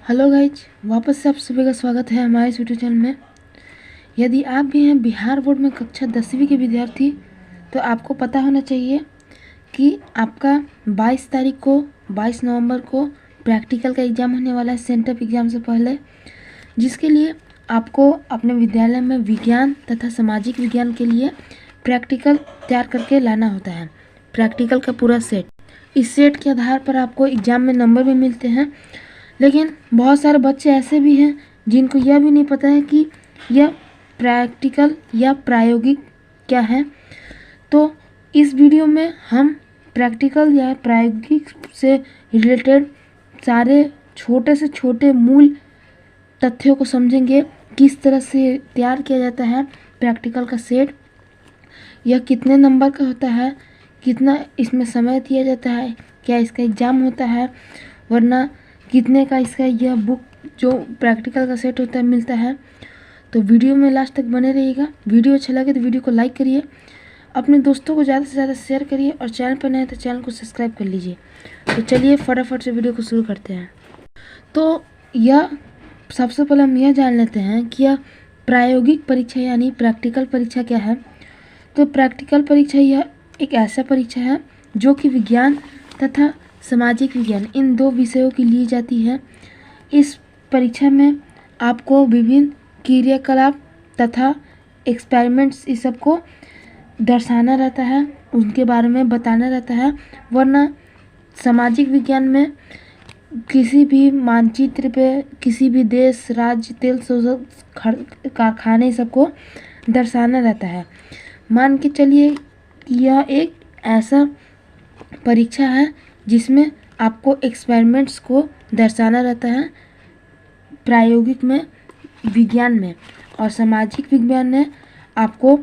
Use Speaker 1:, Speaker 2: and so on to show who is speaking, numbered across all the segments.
Speaker 1: Hello guys, वापस से आप सभी का स्वागत है हमारे इस यूट्यूब चैनल में। यदि आप भी हैं बिहार बोर्ड में कक्षा 10वीं के विद्यार्थी तो आपको पता होना चाहिए कि आपका 22 नवंबर को प्रैक्टिकल का एग्ज़ाम होने वाला है सेंटअप एग्ज़ाम से पहले, जिसके लिए आपको अपने विद्यालय में विज्ञान तथा सामाजिक विज्ञान के लिए प्रैक्टिकल तैयार करके लाना होता है। प्रैक्टिकल का पूरा सेट, इस सेट के आधार पर आपको एग्ज़ाम में नंबर भी मिलते हैं। लेकिन बहुत सारे बच्चे ऐसे भी हैं जिनको यह भी नहीं पता है कि यह प्रैक्टिकल या प्रायोगिक क्या है। तो इस वीडियो में हम प्रैक्टिकल या प्रायोगिक से रिलेटेड सारे छोटे से छोटे मूल तथ्यों को समझेंगे। किस तरह से तैयार किया जाता है प्रैक्टिकल का सेट, यह कितने नंबर का होता है, कितना इसमें समय दिया जाता है, क्या इसका एग्ज़ाम होता है, वरना कितने का इसका यह बुक जो प्रैक्टिकल का सेट होता है मिलता है। तो वीडियो में लास्ट तक बने रहिएगा। वीडियो अच्छा लगे तो वीडियो को लाइक करिए, अपने दोस्तों को ज़्यादा से ज़्यादा शेयर करिए और चैनल पर नए हैं तो चैनल को सब्सक्राइब कर लीजिए। तो चलिए फटाफट से वीडियो को शुरू करते हैं। तो यह सबसे पहले हम यह जान लेते हैं कि यह प्रायोगिक परीक्षा यानी प्रैक्टिकल परीक्षा क्या है। तो प्रैक्टिकल परीक्षा यह एक ऐसा परीक्षा है जो कि विज्ञान तथा सामाजिक विज्ञान इन दो विषयों की ली जाती है। इस परीक्षा में आपको विभिन्न क्रियाकलाप तथा एक्सपेरिमेंट्स इस सब को दर्शाना रहता है, उनके बारे में बताना रहता है। वरना सामाजिक विज्ञान में किसी भी मानचित्र पे किसी भी देश, राज्य, तेल शोधक कारखाने सबको दर्शाना रहता है। मान के चलिए कि यह एक ऐसा परीक्षा है जिसमें आपको एक्सपेरिमेंट्स को दर्शाना रहता है प्रायोगिक में, विज्ञान में। और सामाजिक विज्ञान में आपको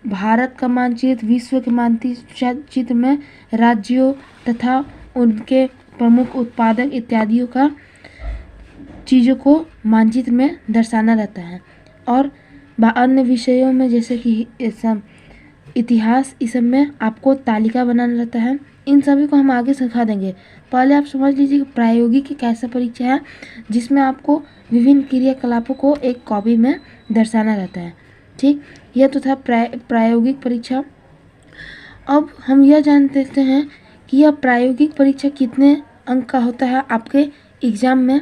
Speaker 1: भारत का मानचित्र, विश्व के मानचित्र में राज्यों तथा उनके प्रमुख उत्पादक इत्यादियों का चीज़ों को मानचित्र में दर्शाना रहता है। और अन्य विषयों में जैसे कि इतिहास, इस सब में आपको तालिका बनाना रहता है। इन सभी को हम आगे सिखा देंगे। पहले आप समझ लीजिए कि प्रायोगिक एक ऐसा परीक्षा है जिसमें आपको विभिन्न क्रियाकलापों को एक कॉपी में दर्शाना रहता है। ठीक, यह तो था प्रायोगिक परीक्षा। अब हम यह जान लेते हैं कि यह प्रायोगिक परीक्षा कितने अंक का होता है आपके एग्ज़ाम में।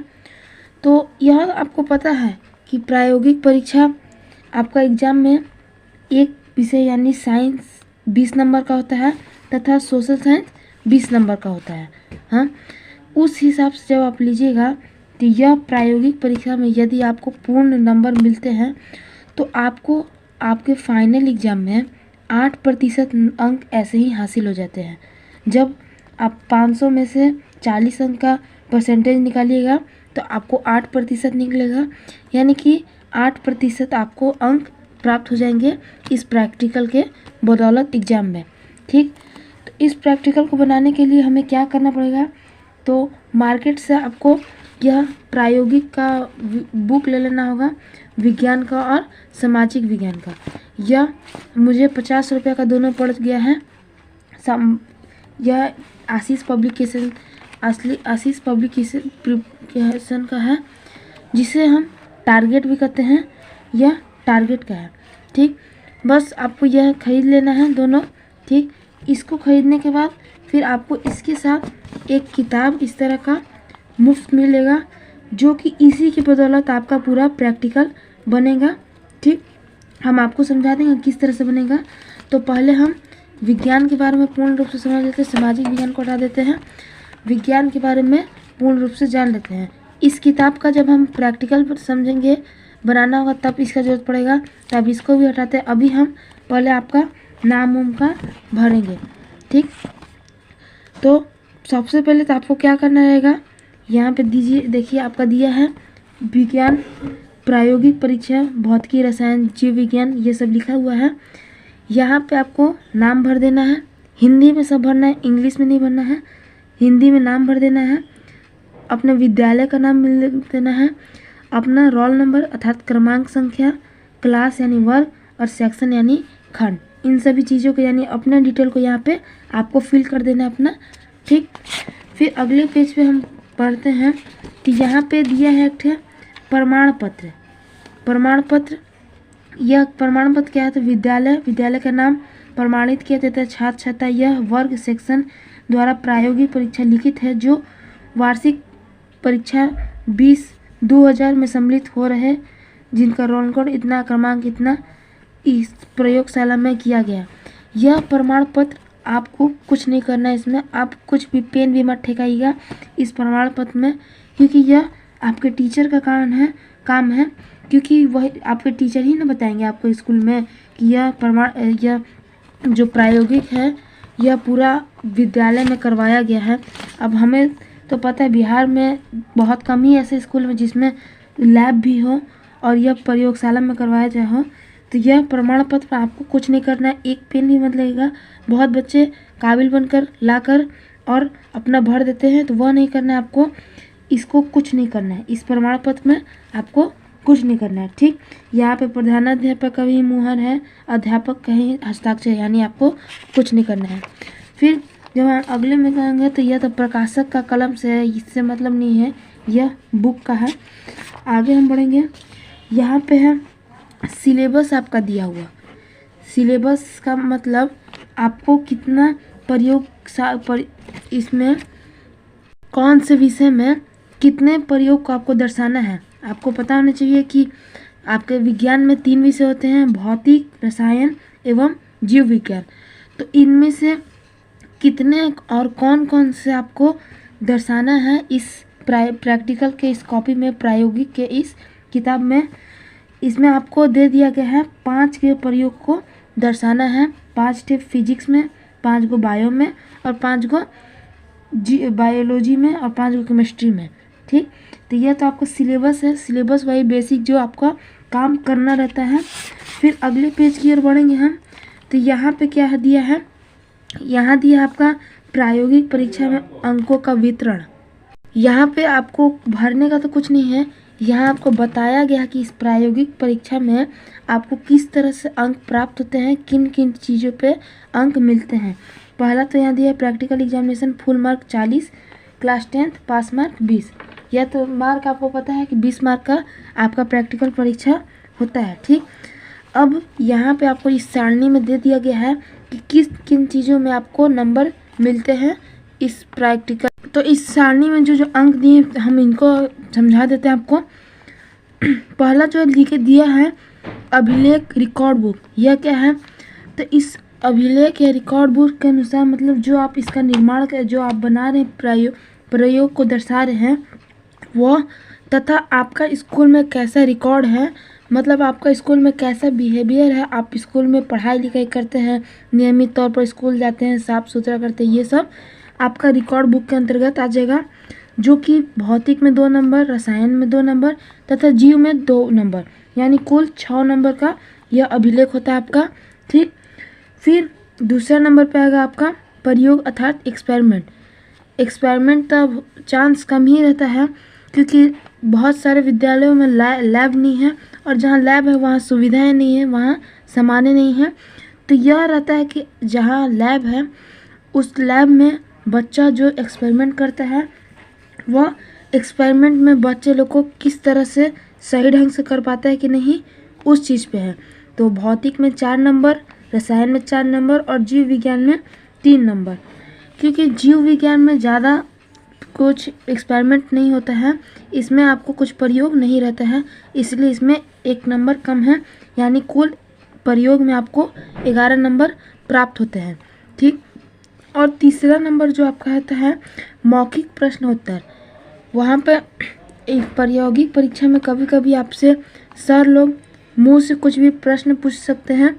Speaker 1: तो यह आपको पता है कि प्रायोगिक परीक्षा आपका एग्ज़ाम में एक विषय यानी साइंस 20 नंबर का होता है तथा सोशल साइंस 20 नंबर का होता है। हाँ, उस हिसाब से जब आप लीजिएगा तो यह प्रायोगिक परीक्षा में यदि आपको पूर्ण नंबर मिलते हैं तो आपको आपके फाइनल एग्ज़ाम में 8% अंक ऐसे ही हासिल हो जाते हैं। जब आप 500 में से 40 अंक का परसेंटेज निकालिएगा तो आपको 8% निकलेगा, यानी कि 8% आपको अंक प्राप्त हो जाएंगे इस प्रैक्टिकल के बदौलत एग्ज़ाम में। ठीक, तो इस प्रैक्टिकल को बनाने के लिए हमें क्या करना पड़ेगा, तो मार्केट से आपको यह प्रायोगिक का बुक ले लेना होगा, विज्ञान का और सामाजिक विज्ञान का। यह मुझे 50 रुपये का दोनों पड़ गया है। यह आशीष पब्लिकेशन का है, जिसे हम टारगेट भी कहते हैं। यह टारगेट का है। ठीक, बस आपको यह खरीद लेना है दोनों। ठीक, इसको खरीदने के बाद फिर आपको इसके साथ एक किताब इस तरह का मुफ्त मिलेगा, जो कि इसी की बदौलत आपका पूरा प्रैक्टिकल बनेगा। ठीक, हम आपको समझा देंगे किस तरह से बनेगा। तो पहले हम विज्ञान के बारे में पूर्ण रूप से समझ लेते हैं, सामाजिक विज्ञान को हटा देते हैं, विज्ञान के बारे में पूर्ण रूप से जान लेते हैं। इस किताब का जब हम प्रैक्टिकल पर समझेंगे, बनाना होगा, तब इसका ज़रूरत पड़ेगा, तब इसको भी हटाते हैं। अभी हम पहले आपका नाम उम का भरेंगे। ठीक, तो सबसे पहले तो आपको क्या करना रहेगा, यहाँ पे दीजिए, देखिए आपका दिया है विज्ञान प्रायोगिक परीक्षा, भौतिकी, रसायन, जीव विज्ञान, ये सब लिखा हुआ है। यहाँ पे आपको नाम भर देना है। हिंदी में सब भरना है, इंग्लिश में नहीं भरना है। हिंदी में नाम भर देना है, अपने विद्यालय का नाम मिल देना है, अपना रोल नंबर अर्थात क्रमांक संख्या, क्लास यानी वर्ग और सेक्शन यानी खंड, इन सभी चीज़ों को यानी अपने डिटेल को यहाँ पे आपको फिल कर देना है अपना। ठीक, फिर अगले पेज पे हम पढ़ते हैं तो यहाँ पे दिया है एक ठे प्रमाण पत्र। प्रमाण पत्र, यह प्रमाण पत्र क्या है? तो विद्यालय का नाम प्रमाणित किया जाता है छात्र छात्रा यह वर्ग सेक्शन द्वारा प्रायोगिक परीक्षा लिखित है जो वार्षिक परीक्षा 20 में सम्मिलित हो रहे, जिनका रोल कोड इतना, क्रमांक इतना, इस प्रयोगशाला में किया गया। यह प्रमाण पत्र आपको कुछ नहीं करना है, इसमें आप कुछ भी पेन भी मत ठेकाइएगा इस प्रमाण पत्र में, क्योंकि यह आपके टीचर का काम है, क्योंकि वह आपके टीचर ही ना बताएंगे आपको स्कूल में कि यह जो प्रायोगिक है यह पूरा विद्यालय में करवाया गया है। अब हमें तो पता है बिहार में बहुत कम ही ऐसे स्कूल में जिसमें लैब भी हो और यह प्रयोगशाला में करवाया जाए हो। तो यह प्रमाण पत्र आपको कुछ नहीं करना है, एक पेन भी मत लगेगा। बहुत बच्चे काबिल बनकर लाकर और अपना भर देते हैं, तो वह नहीं करना है आपको, इसको कुछ नहीं करना है, इस प्रमाण पत्र में आपको कुछ नहीं करना है। ठीक, यहाँ पे प्रधानाध्यापक का भी मुहर है, अध्यापक का ही हस्ताक्षर, यानी आपको कुछ नहीं करना है। फिर जब हम अगले में कहेंगे तो यह तो प्रकाशक का कलम से है, इससे मतलब नहीं है, यह बुक का है। आगे हम बढ़ेंगे, यहाँ पे है सिलेबस आपका दिया हुआ। सिलेबस का मतलब आपको कितना इसमें कौन से विषय में कितने प्रयोग को आपको दर्शाना है। आपको पता होना चाहिए कि आपके विज्ञान में 3 विषय होते हैं, भौतिक, रसायन एवं जीव विज्ञान। तो इनमें से कितने और कौन कौन से आपको दर्शाना है इस प्रैक्टिकल के इस कॉपी में, प्रायोगिक के इस किताब में। इसमें आपको दे दिया गया है 5 के प्रयोग को दर्शाना है, 5 थे फिजिक्स में, 5 को बायो में और 5 को बायोलॉजी में और 5 को केमिस्ट्री में। ठीक, तो यह तो आपका सिलेबस है, सिलेबस वही बेसिक जो आपका काम करना रहता है। फिर अगले पेज की ओर बढ़ेंगे हम, तो यहाँ पे क्या दिया है, यहाँ दिया आपका प्रायोगिक परीक्षा में अंकों का वितरण। यहाँ पे आपको भरने का तो कुछ नहीं है, यहाँ आपको बताया गया कि इस प्रायोगिक परीक्षा में आपको किस तरह से अंक प्राप्त होते हैं, किन किन चीज़ों पे अंक मिलते हैं। पहला तो यहाँ दिया practical examination full mark 40, class 10th पास मार्क 20। यह तो मार्क आपको पता है कि 20 मार्क का आपका प्रैक्टिकल परीक्षा होता है। ठीक, अब यहाँ पे आपको इस सारणी में दे दिया गया है कि किन चीज़ों में आपको नंबर मिलते हैं इस प्रैक्टिकल। तो इस सारणी में जो अंक दिए हम इनको समझा देते हैं आपको। पहला जो लिख दिया है अभिलेख रिकॉर्ड बुक, यह क्या है? तो इस अभिलेख या रिकॉर्ड बुक के अनुसार मतलब जो आप इसका निर्माण कर, जो आप बना रहे हैं, प्रयोग को दर्शा रहे हैं वह, तथा आपका स्कूल में कैसा रिकॉर्ड है, मतलब आपका स्कूल में कैसा बिहेवियर है, आप स्कूल में पढ़ाई लिखाई करते हैं, नियमित तौर पर स्कूल जाते हैं, साफ सुथरा करते हैं, ये सब आपका रिकॉर्ड बुक के अंतर्गत आ जाएगा, जो कि भौतिक में 2 नंबर, रसायन में 2 नंबर तथा जीव में 2 नंबर, यानी कुल 6 नंबर का यह अभिलेख होता है आपका। ठीक, फिर दूसरा नंबर पे आएगा आपका प्रयोग अर्थात एक्सपेरिमेंट। एक्सपेरिमेंट तो चांस कम ही रहता है, क्योंकि बहुत सारे विद्यालयों में लैब नहीं है, और जहाँ लैब है वहाँ सुविधाएं नहीं है, वहाँ सामान्य नहीं है। तो यह रहता है कि जहाँ लैब है उस लैब में बच्चा जो एक्सपेरिमेंट करता है वह एक्सपेरिमेंट में बच्चे लोग को किस तरह से सही ढंग से कर पाता है कि नहीं, उस चीज़ पे है। तो भौतिक में 4 नंबर, रसायन में 4 नंबर और जीव विज्ञान में 3 नंबर। क्योंकि जीव विज्ञान में ज़्यादा कुछ एक्सपेरिमेंट नहीं होता है, इसमें आपको कुछ प्रयोग नहीं रहता है, इसलिए इसमें 1 नंबर कम है, यानी कुल प्रयोग में आपको 11 नंबर प्राप्त होते हैं। ठीक, और तीसरा नंबर जो आपका होता है मौखिक प्रश्न उत्तर। वहाँ पे एक प्रायोगिक परीक्षा में कभी कभी आपसे सर लोग मुंह से कुछ भी प्रश्न पूछ सकते हैं,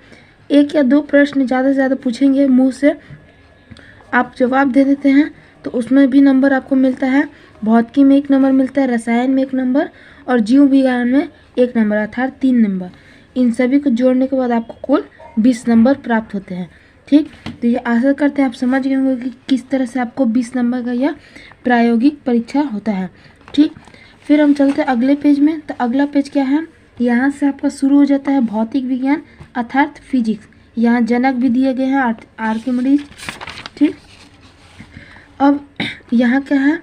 Speaker 1: 1 या 2 प्रश्न ज़्यादा से ज़्यादा पूछेंगे, मुंह से आप जवाब दे देते हैं तो उसमें भी नंबर आपको मिलता है। भौतिकी में 1 नंबर मिलता है, रसायन में 1 नंबर और जीव विज्ञान में 1 नंबर, अर्थात 3 नंबर। इन सभी को जोड़ने के बाद आपको कुल 20 नंबर प्राप्त होते हैं। ठीक, तो ये आशा करते हैं आप समझ गए होंगे कि किस तरह से आपको 20 नंबर का यह प्रायोगिक परीक्षा होता है। ठीक, फिर हम चलते हैं अगले पेज में। तो अगला पेज क्या है, यहाँ से आपका शुरू हो जाता है भौतिक विज्ञान अर्थात फिजिक्स। यहाँ जनक भी दिए गए हैं, आर्किमिडीज। ठीक, अब यहाँ क्या है,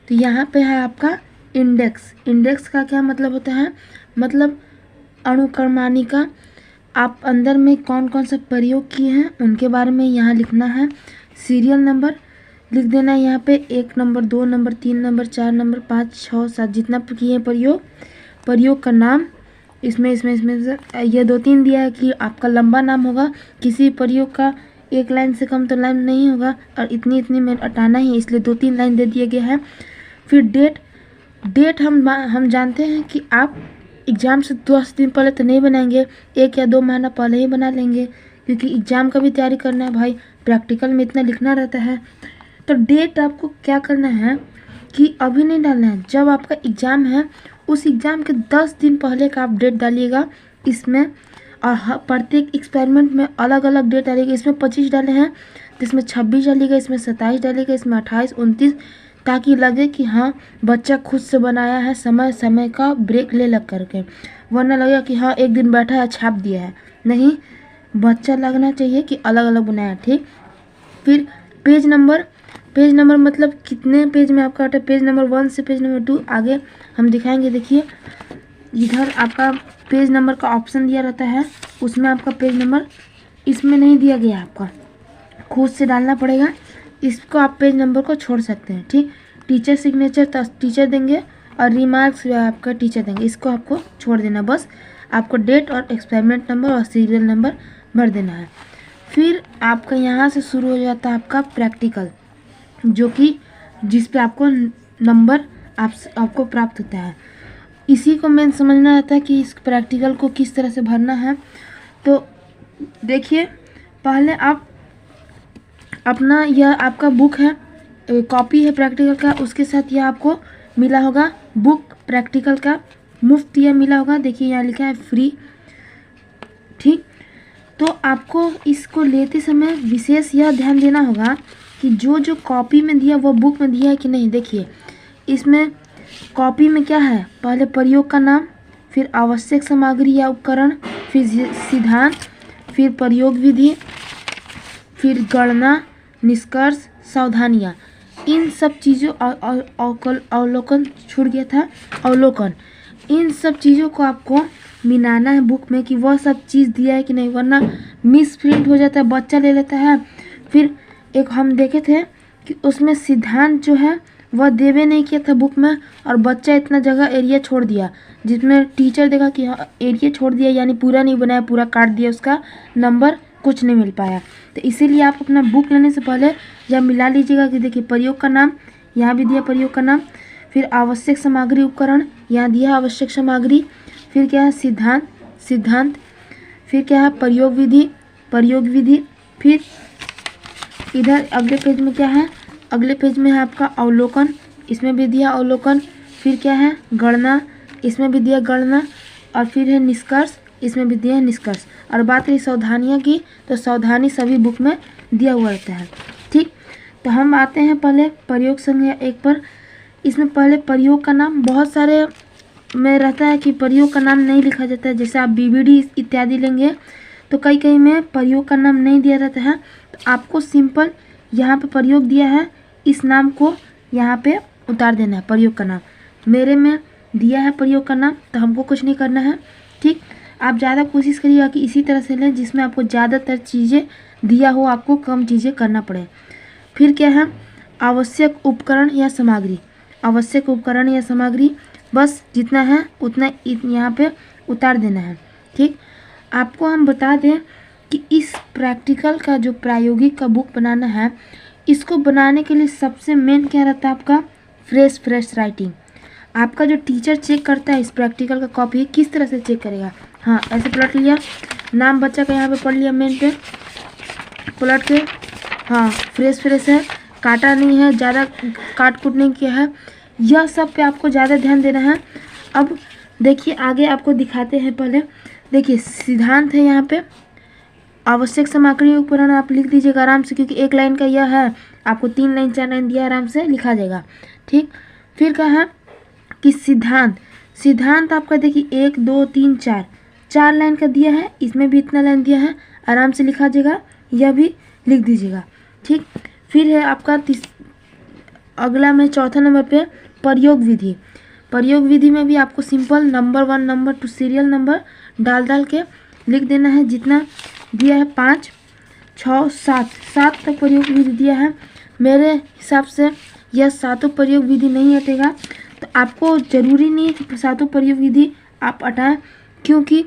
Speaker 1: तो यहाँ पे है आपका इंडेक्स। इंडेक्स का क्या मतलब होता है, मतलब अनुक्रमाणिका। आप अंदर में कौन कौन सा प्रयोग किए हैं उनके बारे में यहाँ लिखना है। सीरियल नंबर लिख देना है यहाँ पे, 1 नंबर, 2 नंबर, 3 नंबर, 4 नंबर, 5, 6, 7 जितना किए हैं प्रयोग का नाम। इसमें ये 2-3 दिया है कि आपका लंबा नाम होगा, किसी प्रयोग का 1 लाइन से कम तो लाइन नहीं होगा, और इतनी में हटाना ही, इसलिए 2-3 लाइन दे दिया गया है। फिर डेट हम जानते हैं कि आप एग्ज़ाम से 10 दिन पहले तो नहीं बनाएंगे, 1 या 2 महीना पहले ही बना लेंगे, क्योंकि एग्ज़ाम का भी तैयारी करना है भाई, प्रैक्टिकल में इतना लिखना रहता है। तो डेट आपको क्या करना है कि अभी नहीं डालना है, जब आपका एग्ज़ाम है उस एग्ज़ाम के 10 दिन पहले का आप डेट डालिएगा इसमें। और प्रत्येक एक्सपेरिमेंट में अलग अलग डेट डालिएगा। इसमें 25 डाले हैं तो इसमें 26 डालिएगा, इसमें 27 डालिएगा, इसमें 28, 29, ताकि लगे कि हाँ बच्चा खुद से बनाया है, समय का ब्रेक ले लग करके, वरना लगेगा कि हाँ एक दिन बैठा है छाप दिया है। नहीं, बच्चा लगना चाहिए कि अलग अलग बनाया, ठीक। फिर पेज नंबर मतलब कितने पेज में आपका आता है, पेज नंबर 1 से पेज नंबर 2 आगे हम दिखाएंगे। देखिए इधर आपका पेज नंबर का ऑप्शन दिया रहता है, उसमें आपका पेज नंबर इसमें नहीं दिया गया, आपका खुद से डालना पड़ेगा। इसको आप पेज नंबर को छोड़ सकते हैं, ठीक। टीचर सिग्नेचर टीचर देंगे और रिमार्क्स आपका टीचर देंगे, इसको आपको छोड़ देना। बस आपको डेट और एक्सपेरिमेंट नंबर और सीरियल नंबर भर देना है। फिर आपका यहाँ से शुरू हो जाता है आपका प्रैक्टिकल, जो कि जिस पे आपको नंबर आपको प्राप्त होता है। इसी को मेन समझना रहता है कि इस प्रैक्टिकल को किस तरह से भरना है। तो देखिए, पहले आप अपना, यह आपका बुक है, कॉपी है प्रैक्टिकल का, उसके साथ यह आपको मिला होगा बुक प्रैक्टिकल का, मुफ्त यह मिला होगा। देखिए यहाँ लिखा है फ्री, ठीक। तो आपको इसको लेते समय विशेष यह ध्यान देना होगा कि जो कॉपी में दिया वो बुक में दिया है कि नहीं। देखिए इसमें कॉपी में क्या है, पहले प्रयोग का नाम, फिर आवश्यक सामग्री या उपकरण, फिर सिद्धांत, फिर प्रयोग विधि, फिर गणना, निष्कर्ष, सावधानियाँ। इन सब चीज़ों अवलोकन छूट गया था, अवलोकन। इन सब चीज़ों को आपको मिलाना है बुक में कि वह सब चीज़ दिया है कि नहीं, वरना मिस प्रिंट हो जाता है, बच्चा ले लेता है। फिर एक हम देखे थे कि उसमें सिद्धांत जो है वह देवे नहीं किया था बुक में, और बच्चा इतना जगह एरिया छोड़ दिया, जिसमें टीचर देखा कि हाँ एरिया छोड़ दिया, यानी पूरा नहीं बनाया, पूरा काट दिया, उसका नंबर कुछ नहीं मिल पाया। तो इसीलिए आप अपना बुक लेने से पहले जब मिला लीजिएगा कि देखिए प्रयोग का नाम यहाँ भी दिया, प्रयोग का नाम, फिर आवश्यक सामग्री उपकरण यहाँ दिया आवश्यक सामग्री, फिर क्या है सिद्धांत, फिर क्या है प्रयोग विधि, फिर इधर अगले पेज में क्या है, अगले पेज में है आपका अवलोकन, इसमें भी दिया अवलोकन, फिर क्या है गणना, इसमें भी दिया गणना, और फिर है निष्कर्ष, इसमें भी दिया है निष्कर्ष। और बात करें सावधानियाँ की, तो सावधानी सभी बुक में दिया हुआ रहता है, ठीक। तो हम आते हैं पहले प्रयोग संख्या 1 पर। इसमें पहले प्रयोग का नाम, बहुत सारे में रहता है कि प्रयोग का नाम नहीं लिखा जाता है, जैसे आप बीबीडी इत्यादि लेंगे तो कई में प्रयोग का नाम नहीं दिया रहता है। तो आपको सिंपल यहाँ पे प्रयोग दिया है, इस नाम को यहाँ पे उतार देना है, प्रयोग का नाम। मेरे में दिया है प्रयोग का नाम, तो हमको कुछ नहीं करना है, ठीक। आप ज़्यादा कोशिश करिएगा कि इसी तरह से लें जिसमें आपको ज़्यादातर चीज़ें दिया हो, आपको कम चीज़ें करना पड़े। फिर क्या है आवश्यक उपकरण या सामग्री, आवश्यक उपकरण या सामग्री, बस जितना है उतना यहाँ पे उतार देना है, ठीक। आपको हम बता दें कि इस प्रैक्टिकल का जो प्रायोगिक का बुक बनाना है, इसको बनाने के लिए सबसे मेन क्या रहता है आपका फ्रेश राइटिंग। आपका जो टीचर चेक करता है इस प्रैक्टिकल का कॉपी किस तरह से चेक करेगा, हाँ ऐसे पलट लिया, नाम बच्चा का यहाँ पे पढ़ लिया, मेन पे पलट के, हाँ फ्रेश है, काटा नहीं है, ज़्यादा काट कूट नहीं किया है, यह सब पे आपको ज़्यादा ध्यान देना है। अब देखिए आगे आपको दिखाते हैं, पहले देखिए सिद्धांत है, यहाँ पे आवश्यक सामग्री उपकरण आप लिख दीजिएगा आराम से, क्योंकि 1 लाइन का यह है, आपको 3 लाइन 4 लाइन दिया, आराम से लिखा जाएगा, ठीक। फिर क्या है कि सिद्धांत आपका देखिए 1 2 3 4 लाइन का दिया है, इसमें भी इतना लाइन दिया है, आराम से लिखा जाएगा, यह भी लिख दीजिएगा, ठीक। फिर है आपका अगला में चौथा नंबर पे प्रयोग प्रयोग विधि में भी आपको simple number 1 number 2 serial number डाल के लिख देना है। जितना दिया है 5 6 7 तक प्रयोग विधि दिया है। मेरे हिसाब से यह सातों प्रयोग विधि नहीं हटेगा, तो आपको ज़रूरी नहीं है कि सातों प्रयोग विधि आप हटाएं, क्योंकि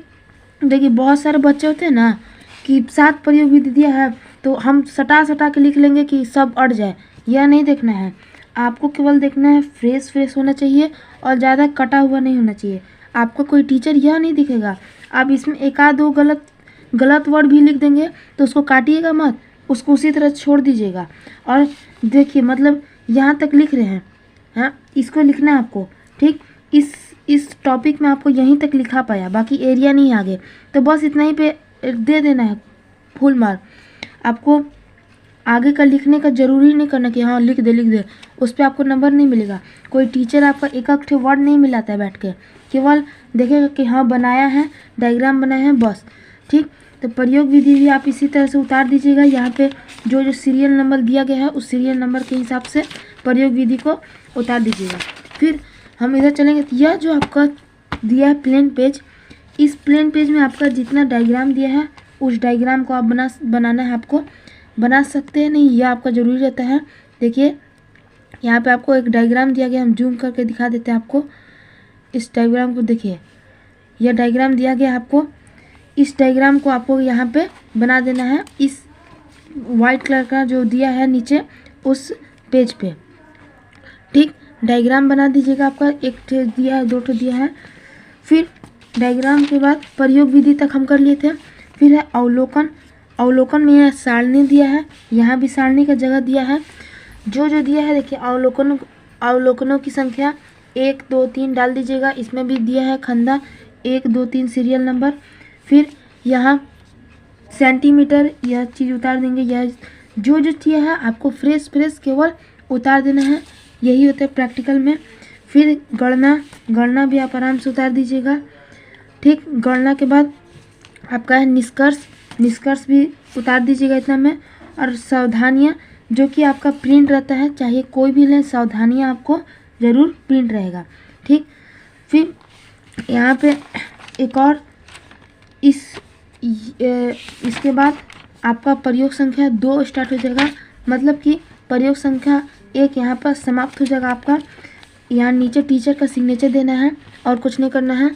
Speaker 1: देखिए बहुत सारे बच्चे होते हैं ना कि 7 प्रयोग विधि दिया है तो हम सटा के लिख लेंगे कि सब अट जाए। यह नहीं देखना है, आपको केवल देखना है फ्रेश होना चाहिए और ज़्यादा कटा हुआ नहीं होना चाहिए। आपको कोई टीचर यह नहीं दिखेगा, आप इसमें एक आध दो गलत वर्ड भी लिख देंगे तो उसको काटिएगा मत, उसको उसी तरह छोड़ दीजिएगा। और देखिए मतलब यहाँ तक लिख रहे हैं, हाँ इसको लिखना है आपको, ठीक। इस टॉपिक में आपको यहीं तक लिखा पाया, बाकी एरिया नहीं आगे, तो बस इतना ही पे दे देना है फुल मार्क। आपको आगे का लिखने का ज़रूरी नहीं करना कि हाँ लिख दे, उस पर आपको नंबर नहीं मिलेगा। कोई टीचर आपका एक वर्ड नहीं मिलाता है बैठ के, केवल देखेगा कि हाँ बनाया है, डायग्राम बनाया है, बस, ठीक। तो प्रयोग विधि भी आप इसी तरह से उतार दीजिएगा। यहाँ पे जो सीरियल नंबर दिया गया है उस सीरियल नंबर के हिसाब से प्रयोग विधि को उतार दीजिएगा। फिर हम इधर चलेंगे, यह जो आपका दिया है प्लेन पेज, इस प्लेन पेज में आपका जितना डायग्राम दिया है उस डायग्राम को आप बनाना है। आपको बना सकते हैं, नहीं यह आपका ज़रूरी रहता है। देखिए यहाँ पे आपको एक डायग्राम दिया गया, हम जूम करके दिखा देते हैं आपको। इस डायग्राम को देखिए, यह डायग्राम दिया गया आपको, इस डायग्राम को आपको यहाँ पे बना देना है। इस वाइट कलर का जो दिया है नीचे उस पेज पे, ठीक। डायग्राम बना दीजिएगा। आपका एक दिया है, 2 दिया है। फिर डायग्राम के बाद प्रयोग विधि तक हम कर लिए थे। फिर है अवलोकन में यह सारणी दिया है, यहाँ भी सारणी का जगह दिया है। जो दिया है देखिए, अवलोकनों की संख्या 1 2 3 डाल दीजिएगा। इसमें भी दिया है खंदा 1 2 3 सीरियल नंबर। फिर यहाँ सेंटीमीटर, यह चीज़ उतार देंगे। यह जो दिया है आपको फ्रेश केवल उतार देना है, यही होता है प्रैक्टिकल में। फिर गणना भी आप आराम से उतार दीजिएगा, ठीक। गणना के बाद आपका है निष्कर्ष भी उतार दीजिएगा इतना में। और सावधानियाँ जो कि आपका प्रिंट रहता है, चाहे कोई भी लें, सावधानियाँ आपको ज़रूर प्रिंट रहेगा, ठीक। फिर यहाँ पे एक और इसके बाद आपका प्रयोग संख्या 2 स्टार्ट हो जाएगा, मतलब कि प्रयोग संख्या 1 यहाँ पर समाप्त हो जाएगा आपका। यहाँ नीचे टीचर का सिग्नेचर देना है और कुछ नहीं करना है।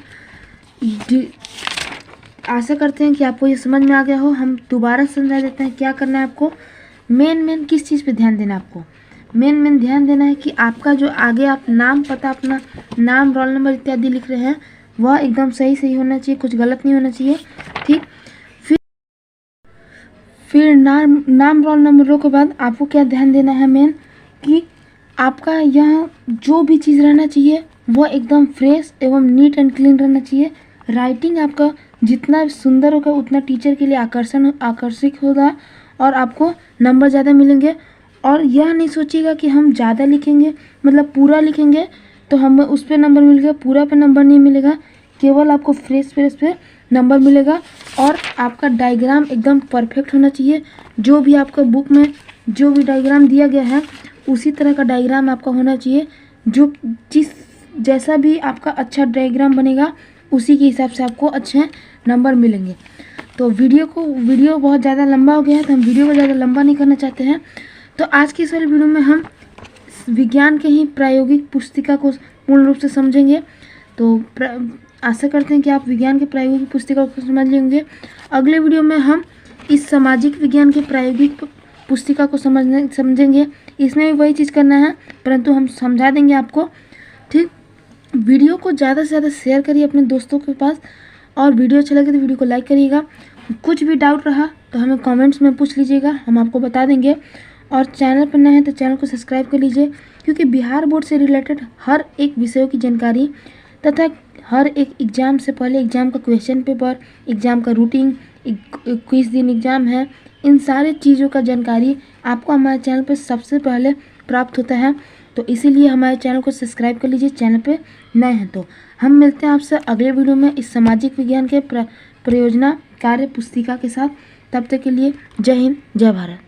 Speaker 1: आशा करते हैं कि आपको ये समझ में आ गया हो। हम दोबारा समझा देते हैं क्या करना है आपको। मेन किस चीज़ पे ध्यान देना है आपको, मेन ध्यान देना है कि आपका जो आगे आप नाम, पता, अपना नाम, रोल नंबर इत्यादि लिख रहे हैं वह एकदम सही होना चाहिए, कुछ गलत नहीं होना चाहिए, ठीक। फिर नाम रोल नंबरों के बाद आपको क्या ध्यान देना है मेन, कि आपका यहाँ जो भी चीज़ रहना चाहिए वह एकदम फ्रेश एवं नीट एंड क्लीन रहना चाहिए। राइटिंग आपका जितना सुंदर होगा उतना टीचर के लिए आकर्षित होगा और आपको नंबर ज़्यादा मिलेंगे। और यह नहीं सोचिएगा कि हम ज़्यादा लिखेंगे, मतलब पूरा लिखेंगे तो हमें उस पर नंबर मिलेगा, पूरा पे नंबर नहीं मिलेगा, केवल आपको फ्रेश पे नंबर मिलेगा। और आपका डायग्राम एकदम परफेक्ट होना चाहिए। जो भी आपका बुक में जो भी डायग्राम दिया गया है उसी तरह का डायग्राम आपका होना चाहिए। जैसा भी आपका अच्छा डायग्राम बनेगा उसी के हिसाब से आपको अच्छे नंबर मिलेंगे। तो वीडियो बहुत ज़्यादा लंबा हो गया है, तो हम वीडियो को ज़्यादा लंबा नहीं करना चाहते हैं। तो आज की इस वाली वीडियो में हम विज्ञान के ही प्रायोगिक पुस्तिका को पूर्ण रूप से समझेंगे। तो आशा करते हैं कि आप विज्ञान के प्रायोगिक पुस्तिका को समझ लेंगे। अगले वीडियो में हम इस सामाजिक विज्ञान के प्रायोगिक पुस्तिका को समझेंगे। इसमें भी वही चीज़ करना है, परंतु हम समझा देंगे आपको, ठीक। वीडियो को ज़्यादा से ज़्यादा शेयर करिए अपने दोस्तों के पास, और वीडियो अच्छा लगे तो वीडियो को लाइक करिएगा। कुछ भी डाउट रहा तो हमें कमेंट्स में पूछ लीजिएगा, हम आपको बता देंगे। और चैनल पर नए हैं तो चैनल को सब्सक्राइब कर लीजिए, क्योंकि बिहार बोर्ड से रिलेटेड हर एक विषयों की जानकारी तथा हर एक एग्ज़ाम से पहले एग्ज़ाम का क्वेश्चन पेपर, एग्ज़ाम का रूटीन, किस दिन एग्ज़ाम है, इन सारे चीज़ों का जानकारी आपको हमारे चैनल पर सबसे पहले प्राप्त होता है। तो इसीलिए हमारे चैनल को सब्सक्राइब कर लीजिए, चैनल पे नए हैं तो। हम मिलते हैं आपसे अगले वीडियो में इस सामाजिक विज्ञान के प्रयोजना कार्य पुस्तिका के साथ। तब तक के लिए जय हिंद, जय भारत।